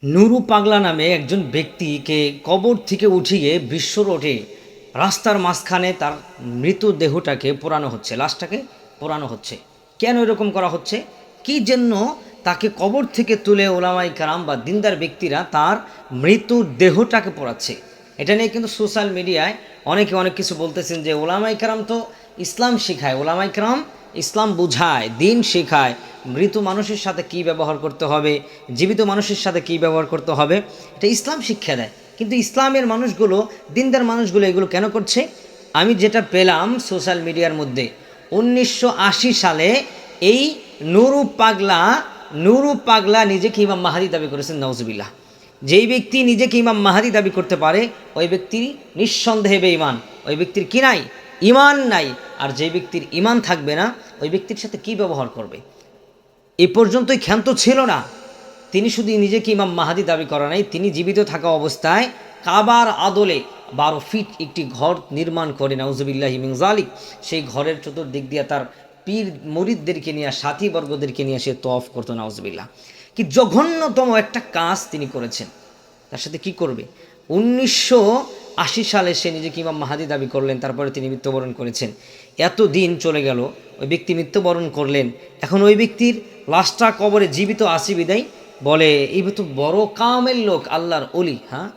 নুরু পাগলা নামে একজন ব্যক্তিকে কবর থেকে উঠিয়ে বিশ্ব রোডে রাস্তার মাঝখানে তার মৃতদেহটাকে পোড়ানো হচ্ছে, লাশটাকে পোড়ানো হচ্ছে। কেন এরকম করা হচ্ছে? কি জন্য তাকে কবর থেকে তুলে ওলামাই কারাম বা দিনদার ব্যক্তিরা তার মৃতদেহটাকে পোড়াচ্ছে? এটা নিয়ে কিন্তু সোশ্যাল মিডিয়ায় অনেকে অনেক কিছু বলতেছেন যে ওলামাই কারাম তো ইসলাম শেখায়, ওলামাই কারাম ইসলাম বুঝায়, দিন শেখায়, মৃত মানুষের সাথে কী ব্যবহার করতে হবে, জীবিত মানুষের সাথে কী ব্যবহার করতে হবে, এটা ইসলাম শিক্ষা দেয়। কিন্তু ইসলামের মানুষগুলো, দিনদার মানুষগুলো এগুলো কেন করছে? আমি যেটা পেলাম সোশ্যাল মিডিয়ার মধ্যে, 1980 সালে এই নুরু পাগলা নিজেকে ইমাম মাহাদি দাবি করেছেন, নাউজুবিল্লাহ। যেই ব্যক্তি নিজেকে ইমাম মাহাদি দাবি করতে পারে ওই ব্যক্তি নিঃসন্দেহে বেঈমান, ওই ব্যক্তির কি নাই? ইমান নাই। আর যে ব্যক্তির ইমান থাকবে না ওই ব্যক্তির সাথে কি ব্যবহার করবে? এ পর্যন্তই ক্ষান্ত ছিল না, তিনি শুধু নিজেকে ইমাম মাহাদি দাবি করা নাই, তিনি জীবিত থাকা অবস্থায় কাবার আদলে 12 ফিট একটি ঘর নির্মাণ করে, নাউজুবিল্লাহি মিন যালিক। সেই ঘরের চতুর্দিক দিয়ে তার পীর মুরিদদেরকে নিয়ে, সাথীবর্গদেরকে নিয়ে সে তওয়াফ করতো, নাউজুবিল্লাহ। কি জঘন্যতম একটা কাজ তিনি করেছেন। তার সাথে কি করবে? 1980 সালে সে নিজেকে ইমাম মাহাদি দাবি করলেন, তারপরে তিনি মৃত্যুবরণ করেছেন। এত দিন চলে গেল, ওই ব্যক্তি মৃত্যুবরণ করলেন, এখন ওই ব্যক্তির লাশটা কবরে জীবিত আসি বিদায় বলে এই তো বড় কামের লোক, আল্লাহর অলি। হ্যাঁ,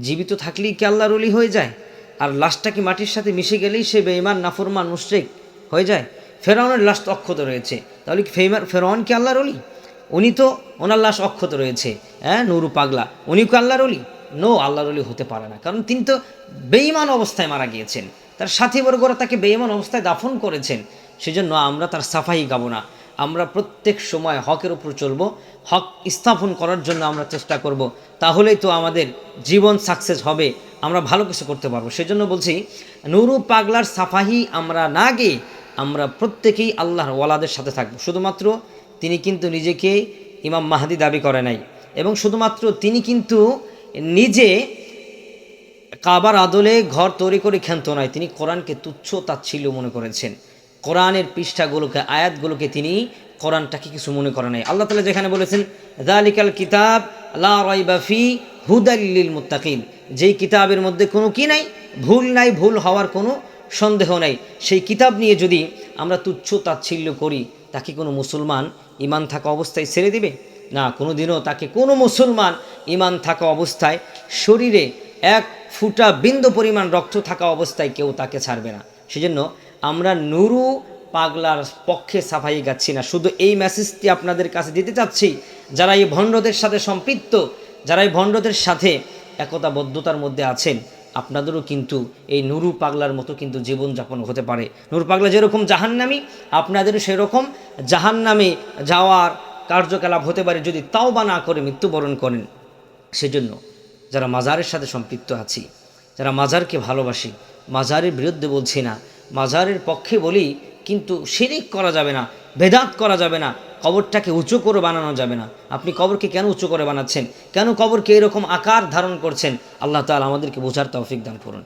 জীবিত থাকলেই কি আল্লাহর অলি হয়ে যায়? আর লাশটা কি মাটির সাথে মিশে গেলেই সে বেঈমান, নাফরমান, মুশরিক হয়ে যায়? ফেরাউনের লাশ তো অক্ষত রয়েছে, তাহলে কি ফেরাউন কি আল্লাহর অলি? উনি তো, ওনার লাশ অক্ষত রয়েছে। হ্যাঁ, নুরু পাগলা উনি কি আল্লাহর অলি? নো, আল্লাহর অলি হতে পারে না, কারণ তিনি তো বেঈমান অবস্থায় মারা গিয়েছেন, তার সাথীবর্গরা তাকে বেঈমান অবস্থায় দাফন করেছেন। সেজন্য আমরা তার সাফাই গাবো না, আমরা প্রত্যেক সময় হকের উপর চলব, হক স্থাপন করার জন্য আমরা চেষ্টা করব, তাহলেই তো আমাদের জীবন সাকসেস হবে, আমরা ভালো কিছু করতে পারবো। সেজন্য বলছি, নুরু পাগলার সাফাহি আমরা না গিয়ে আমরা প্রত্যেকেই আল্লাহর ওয়ালাদের সাথে থাকবো। শুধুমাত্র তিনি কিন্তু নিজেকে ইমাম মাহাদি দাবি করে নাই, এবং শুধুমাত্র তিনি কিন্তু নিজে কাবার আদলে ঘর তৈরি করে ক্ষান্ত নয়, তিনি কোরআনকে তুচ্ছ তাচ্ছিল্য মনে করেছেন। কোরআনের পৃষ্ঠাগুলোকে, আয়াতগুলোকে তিনি কোরআনটাকে কিছু মনে করে নাই। আল্লাহ তাআলা যেখানে বলেছেন যালিকাল কিতাব লা রাইবা ফি হুদাল লিল মুত্তাকিন, যেই কিতাবের মধ্যে কোনো কি নাই, ভুল নাই, ভুল হওয়ার কোনো সন্দেহ নাই, সেই কিতাব নিয়ে যদি আমরা তুচ্ছ তাচ্ছিল্য করি, তাকে কোনো মুসলমান ইমান থাকা অবস্থায় ছেড়ে দিবে? না, কোনো দিনও তাকে কোনো মুসলমান ইমান থাকা অবস্থায়, শরীরে এক ফুটা বিন্দু পরিমাণ রক্ত থাকা অবস্থায় কেউ তাকে ছাড়বে না। সেজন্য আমরা নুরু পাগলার পক্ষে সাফাই গাচ্ছি না, শুধু এই মেসেজটি আপনাদের কাছে দিতে চাচ্ছি, যারা এই ভণ্ডদের সাথে সম্পৃক্ত, যারা এই ভণ্ডদের সাথে একতাবদ্ধতার মধ্যে আছেন, আপনাদেরও কিন্তু এই নুরু পাগলার মতো কিন্তু জীবনযাপন হতে পারে। নুরু পাগলা যেরকম জাহান্নামী, আপনাদেরও সেরকম জাহান্নামে যাওয়ার কার্যকলাপ হতে পারে যদি তাওবা না করে মৃত্যুবরণ করেন। সেজন্য যারা মাজারের সাথে সম্পৃক্ত আছি, যারা মাজারকে ভালোবাসি, মাজারের বিরুদ্ধে বলছি না, মাজারের পক্ষে বলি, কিন্তু শিরিক করা যাবে না, বেদাত করা যাবে না, কবরটাকে উঁচু করে বানানো যাবে না। আপনি কবরকে কেন উঁচু করে বানাচ্ছেন? কেন কবরকে এরকম আকার ধারণ করছেন? আল্লাহ তাআলা আমাদেরকে বোঝার তৌফিক দান করুন।